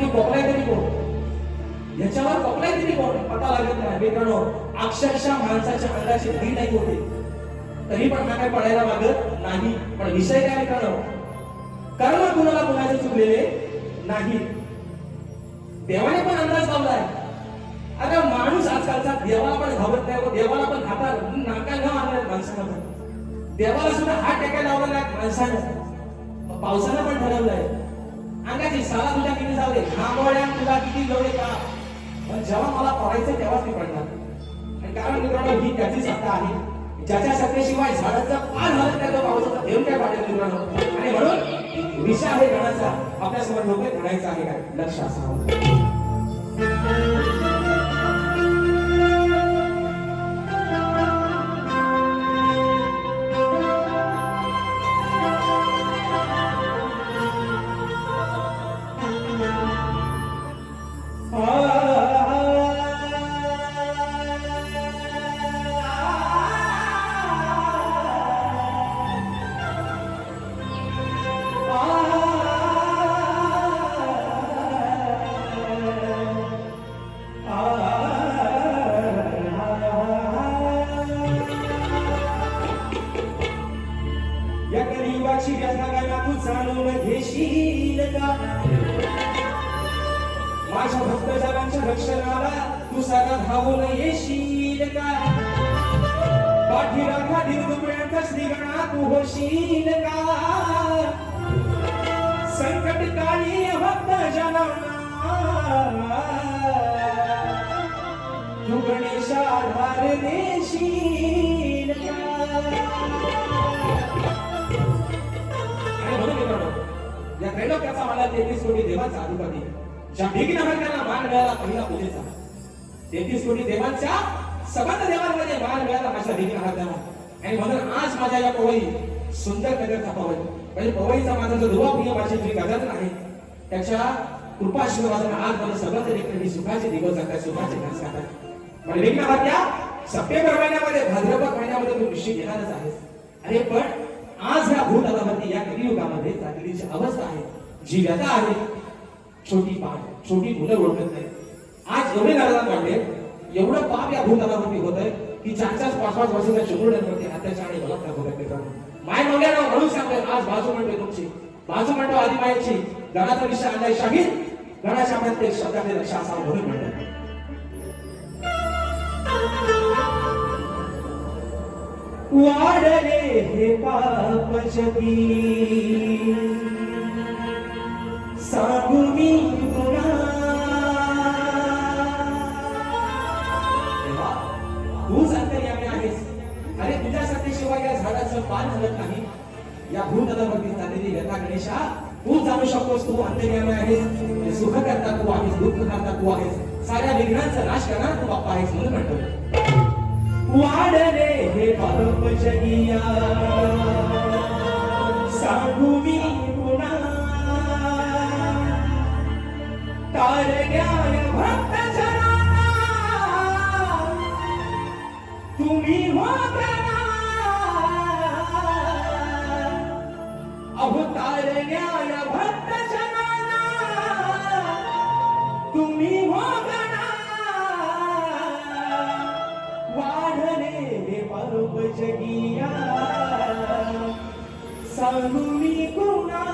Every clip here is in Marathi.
याच्यावरती पकलाय तरी कोण, याच्यावर पकलाय तरी कोण पता लागत नाही मित्रांनो. अक्षरशः माणसाच्या अंगाची भीती नाही होते तरी पण हा काय पडायला मागत नाही. पण विषय काय मित्रांनो, कर्म कुणाला कुणाचे चुकलेले नाही. देवाने पण अंदाज लावलाय. आता माणूस आजकालचा देवाला पण घाबरत नाही व देवाला पण हातात नाका न आणलाय माणसानं. देवाला सुद्धा हात टेकायला लावलेला आहे माणसानं. पावसानं पण ठरवलंय अंगाची साला तुझ्या किती जाऊ दे, खांबोळ्या तुला किती जवळ का, पण जेव्हा मला पडायचं तेव्हाच मी पडणार. आणि कारण मित्रांनो ही त्याची सत्ता आहे, ज्याच्या सत्तेशिवाय झाडाचं पान हलत नाही तो पावसाचा देव काय पाडेल मित्रांनो. आणि म्हणून विषय आहे गणाचा आपल्या समोर लोक म्हणायचं आहे काय लक्ष असावं. माझ्या भक्तजनांच्या रक्षणाला तू सदा धावून येशील का, पाठीराखा दिनदुबळ्यांचा श्रीगणा तू होशील का, संकट काळी भक्तजनांना तू गणेशा आधार देशील का. या त्रैलोक्याचा मला 33 कोटी देवाचा अधिपती, ज्या विघ्न हरणाला मान मिळाला पहिला पूजेचा, 33 कोटी देवांच्या सगळ्या देवांमध्ये मान मिळाला माझ्या विघ्न हरणाला. आणि म्हणून आज माझ्या या पवई सुंदर नगरचा पवई म्हणजे पवईचा माझा जो ध्रुवा प्रिय माझी जी गजर आहे त्याच्या कृपाशीर्वादाने आज मला सगळं तरी सुखाचे दिवस जातात, सुखाचे दिवस जातात. म्हणजे विघ्न हत्या सप्टेंबर महिन्यामध्ये भाद्रपद महिन्यामध्ये तू निश्चित येणारच आहेस. अरे पण आज या भूतलावरती या कलियुगामध्ये जागृतीची अवस्था आहे, जी व्यथा आहे, छोटी पाठ छोटी मुलं ओळखत नाही. आज एवढे नाराज वाढले, एवढं पाप या भूतलावरती होत आहे की 4-5 वर्षाच्या चिमुरड्यांवरती अत्याचार आणि बलात्कार होत आहेत. माय नवऱ्याला म्हणून सांगतोय आज बाजू म्हणतोय तुमची, बाजू म्हणतो आदिमायची. गणाचा विषय आणलाय शाहीर, गणाच्या प्रत्येक शब्दाने लक्ष असावं म्हणून म्हणतात. वाढले हे पाप जगी सांगू मी तुला, तूच अंतर्यामी आहेस. अरे तुझ्या सत्तेशिवाय या झाडाचं पान हलत नाही. या भूतलावरती चाललेली व्यथा गणेशा तू जाणू शकतोस. तू अंतर्यामी आहेस, सुख करता तू आहेस, दुःख करता तू आहेस, साऱ्या विघ्नांचा नाश करणार तू बाप्पा आहेस म्हणून म्हणतो. वाढले हे पाप जगिया सांगू मी पुन्हा, तारण्याय भक्त जनांना तुम्ही हो गणा, अहो तारण्याय भक्त जनांना तुम्ही हो गणा. पाप जगिया सांगू मी पुन्हा.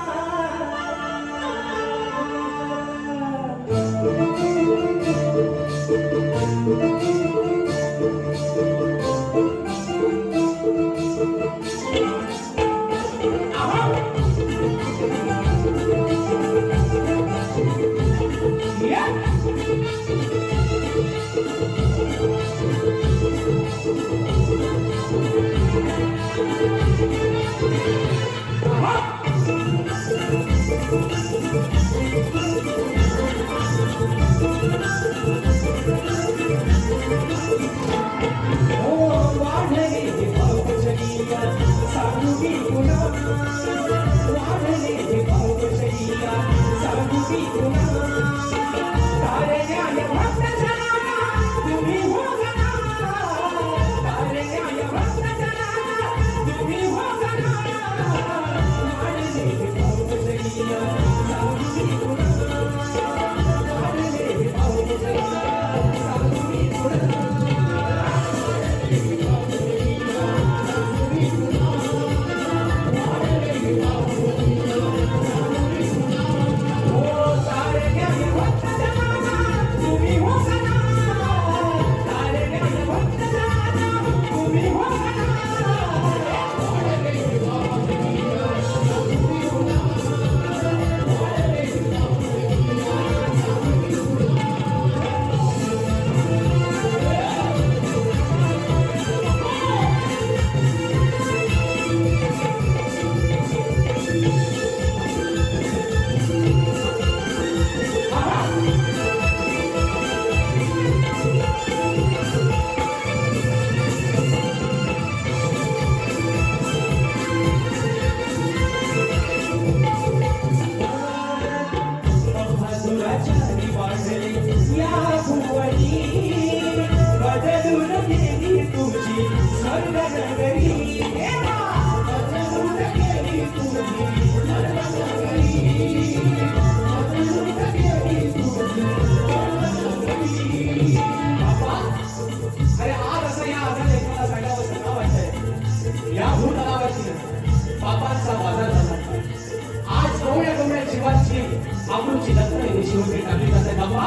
अमृतची दत्त शिवून टाकली जाते बाबा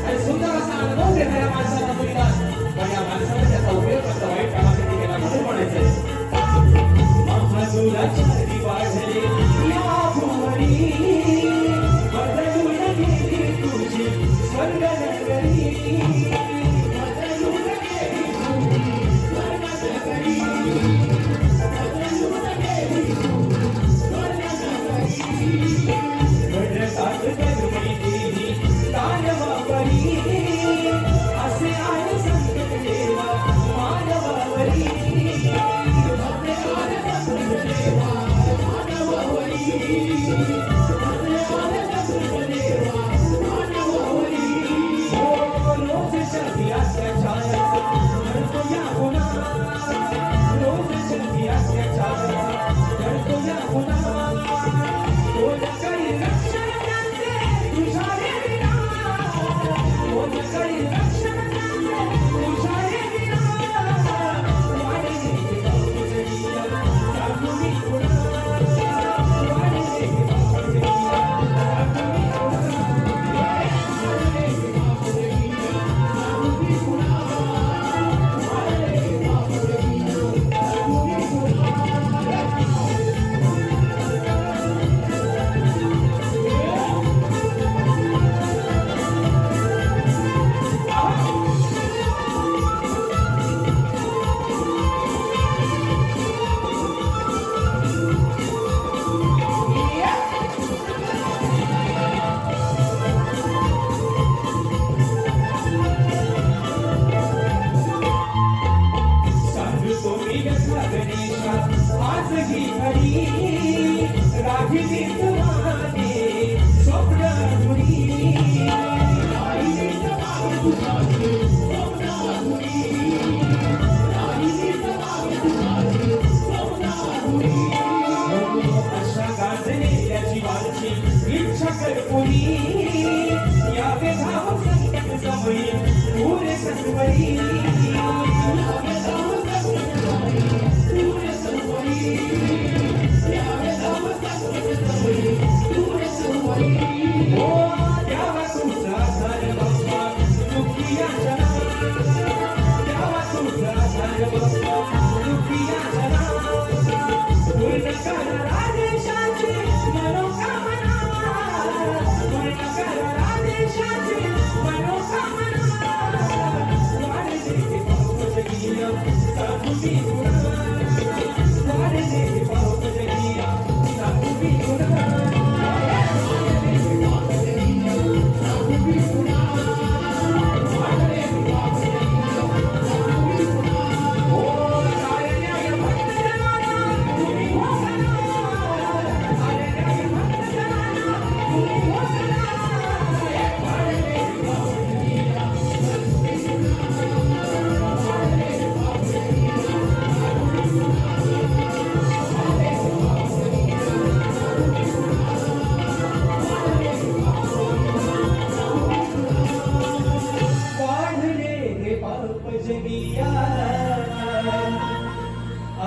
आणि सुंदर असा अनुभव देणाऱ्या माणसाला मिळतात पण या माणसाने त्याचा उपयोग फक्त वाईट कामासाठी केला म्हणून म्हणायचंय महासुराचारी वाढले या भुवनी बदलून गेली तुझी स्वर्ग नगरी बदलून गेली तुझी स्वर्ग नगरी बदलून गेली तुझी स्वर्ग नगरी भद्रकात गरुडी देवी दानवावरी असे आहे संकट देवा मानवावरी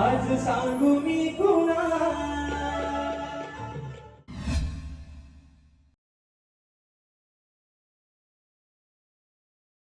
आज सांगू मी